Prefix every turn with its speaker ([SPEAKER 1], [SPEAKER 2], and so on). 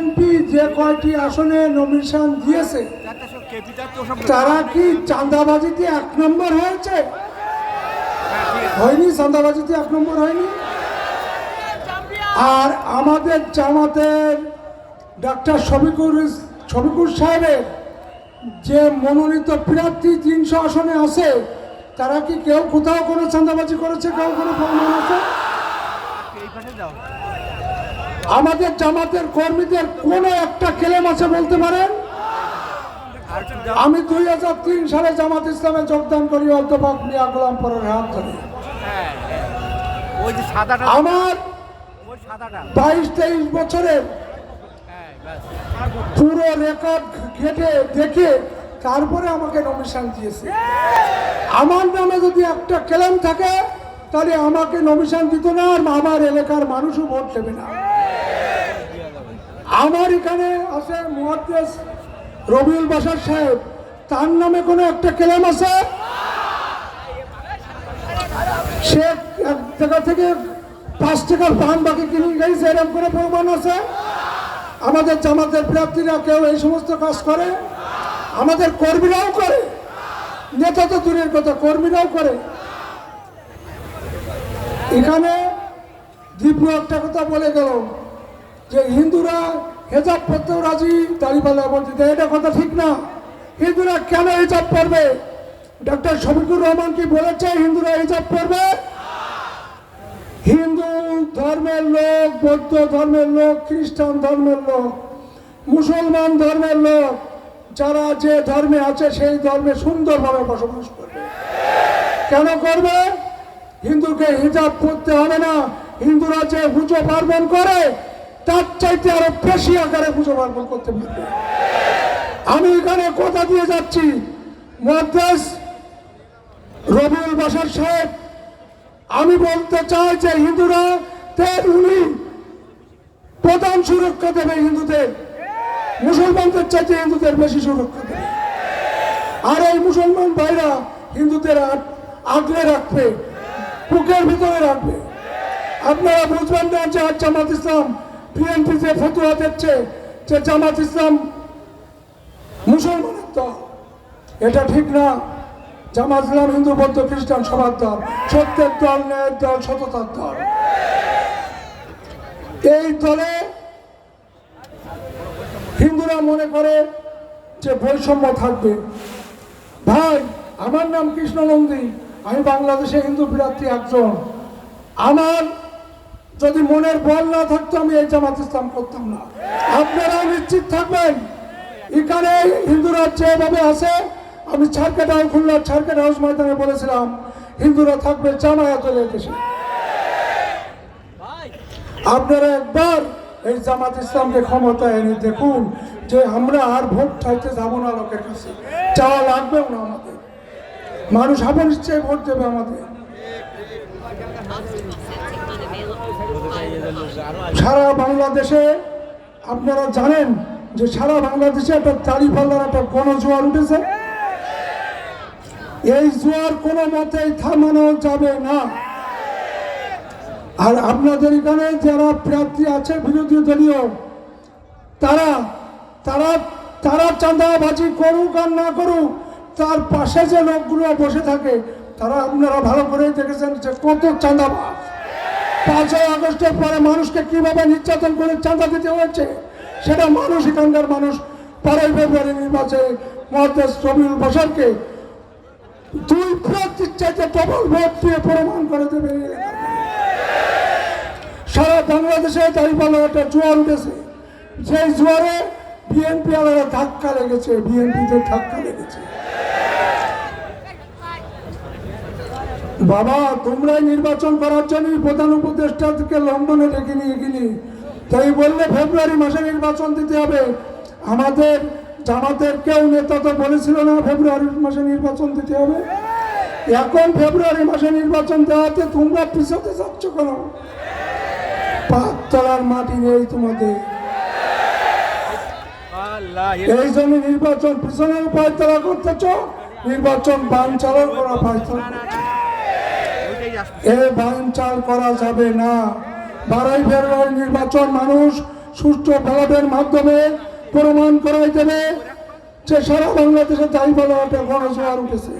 [SPEAKER 1] BNP যে কয়টি আসনে নমিনেশন দিয়েছে তারা কি চাঁদাবাজিতে 1 নম্বর হয়েছে? হয়নি, চাঁদাবাজিতে 1 নম্বর হয়নি। আর আমাদের জামাতের ডাক্তার শফিকুর সাহেবের যে মনোনীত প্রার্থী 300 আসনে আছে, তারা কি কেউ কোথাও কোনো চাঁদাবাজি করেছে? কেউ কোনো প্রমাণ আছে? আমাদের জামাতের কর্মীদের কোন একটা ক্লেম আছে বলতে পারেন? আমি 2003 সালে জামাত ইসলামে যোগদান করি অধ্যাপক মিয়া গোলাম পরের হাত ধরে। আমার 22-23 বছরের পুরো রেকর্ড ঘেটে দেখে তারপরে আমাকে নমিনেশন দিয়েছে। আমার নামে যদি একটা ক্লেম থাকে তাহলে আমাকে নমিনেশন দিত না, আর আমার এলাকার মানুষও ভোট দেবে না। আমার এখানে আছে মুহাদ্দিস রবিউল বাশার সাহেব, তার নামে কোনো একটা ক্লেম আছে? সে এক জায়গা থেকে 5 টাকার পান বাকি কিনে গেছে, এরকম করে প্রমাণ আছে? আমাদের জামাতের প্রার্থীরা কেউ এই সমস্ত কাজ করে? আমাদের কর্মীরাও করে, নেতা তো দূরের কথা, কর্মীরাও করে। এখানে দীপ্র একটা কথা বলে গেল যে হিন্দুরা হেজাব পরতেও রাজি, দাড়িপাল্লা বলতে, এটা কথা ঠিক না। হিন্দুরা কেন হিজাব পরবে? ডক্টর শফিকুর রহমান কি বলেছে হিন্দুরা হিজাব পরবে? হিন্দু ধর্মের লোক, বৌদ্ধ ধর্মের লোক, খ্রিস্টান ধর্মের লোক, মুসলমান ধর্মের লোক, যারা যে ধর্মে আছে সেই ধর্মে সুন্দরভাবে বসবাস করবে। কেন করবে? হিন্দুকে হিজাব পরতে হবে না। হিন্দুরা যে পুজো পার্বণ করে তার চাইতে আরো বেশি আকারে পুজো পার্বণ করতে পারবে। আমি এখানে কথা দিয়ে যাচ্ছি, মুহাদ্দিস রবিউল বাশার সাহেব, আমি বলতে চাই যে হিন্দুরা উনি প্রধান সুরক্ষা দেবে হিন্দুদের, মুসলমানদের চাইতে হিন্দুদের বেশি সুরক্ষা দেবে। আর এই মুসলমান ভাইরা হিন্দুদের আগলে রাখবে, বুকের ভিতরে রাখবে। আপনারা বুঝবেন না যে জামাত ইসলাম বিএনপি যে ফতোয়া দিচ্ছে যে জামাত ইসলাম মুসলমানের দল, এটা ঠিক না। জামাত ইসলাম হিন্দু, বৌদ্ধ, খ্রিস্টান সবার দল, সত্যের দল, ন্যায়ের দল, সততার দল। এই দলে হিন্দুরা মনে করে যে বৈষম্য থাকবে। ভাই, আমার নাম কৃষ্ণ নন্দী, আমি বাংলাদেশে হিন্দু প্রার্থী একজন। আমার যদি মনের বল না থাকতো আমি এই জামাত ইসলাম করতাম না। আপনারা নিশ্চিত থাকবেন, এখানে হিন্দুরা যেভাবে আছে, আমি খুলনার ছারকেট হাউস ময়দানে বলেছিলাম হিন্দুরা থাকবে জামায়াতের দেশে। আপনারা একবার এই জামাত ইসলামকে ক্ষমতায় এনে দেখুন যে আমরা আর ভোট চাইতে যাবো না লোকের কাছে, চাওয়া লাগবেও না আমাদের। মানুষ আপন ইচ্ছায় ভোট দেবে আমাদের। সারা বাংলাদেশে আপনারা জানেন যে সারা বাংলাদেশে একটা দাড়িপাল্লার একটা গণজোয়ার উঠেছে। এই জোয়ার কোনো মতেই থামানো যাবে না। আর আপনাদের এখানে যারা প্রার্থী আছে বিরোধী দলীয়, তারা তারা তারা চাঁদাবাজি করুক আর না করুক, তার পাশে যে লোকগুলো বসে থাকে তারা আপনারা ভালো করে দেখেছেন যে কত চাঁদাবাজ। 5ই আগস্টের পরে মানুষকে কিভাবে নির্যাতন করে চাঁদা দিতে হয়েছে সেটা মানুষ, এখানকার মানুষ 12ই ফেব্রুয়ারি নির্বাচনে মুহাদ্দিস রবিউল বাশারকে 2 প্রার্থীর চাইতে ডবল ভোট দিয়ে প্রমাণ করে দেবে। সারা বাংলাদেশে দাঁড়িপাল্লার একটা জোয়ার উঠেছে, সেই জোয়ারে বিএনপি আলাদা ধাক্কা লেগেছে, বিএনপিদের ধাক্কা লেগেছে। বাবা, তোমরাই নির্বাচন করার জন্য প্রধান উপদেষ্টাকে লন্ডনে ডেকে নিয়ে গেলি, তাই বললে ফেব্রুয়ারি মাসে নির্বাচন দিতে হবে। আমাদের জামাতের কেউ নেতা তো বলেছিল না ফেব্রুয়ারি মাসে নির্বাচন দিতে হবে। এখন ফেব্রুয়ারি মাসে নির্বাচন দেওয়াতে তোমরা পিছাতে যাচ্ছ কেন? 5 তলার মাটি নেই তোমাদের, এই জন্য নির্বাচন পিছনের পায়তারা করতেছ, নির্বাচন বানচাল করা পায়তারা। এই বানচাল করা যাবে না। 12ই ফেব্রুয়ারি নির্বাচন মানুষ সুষ্ঠু ব্যালটের মাধ্যমে প্রমাণ করাই দেবে যে সারা বাংলাদেশে দাঁড়িপাল্লা একটা গণজোয়ার উঠেছে।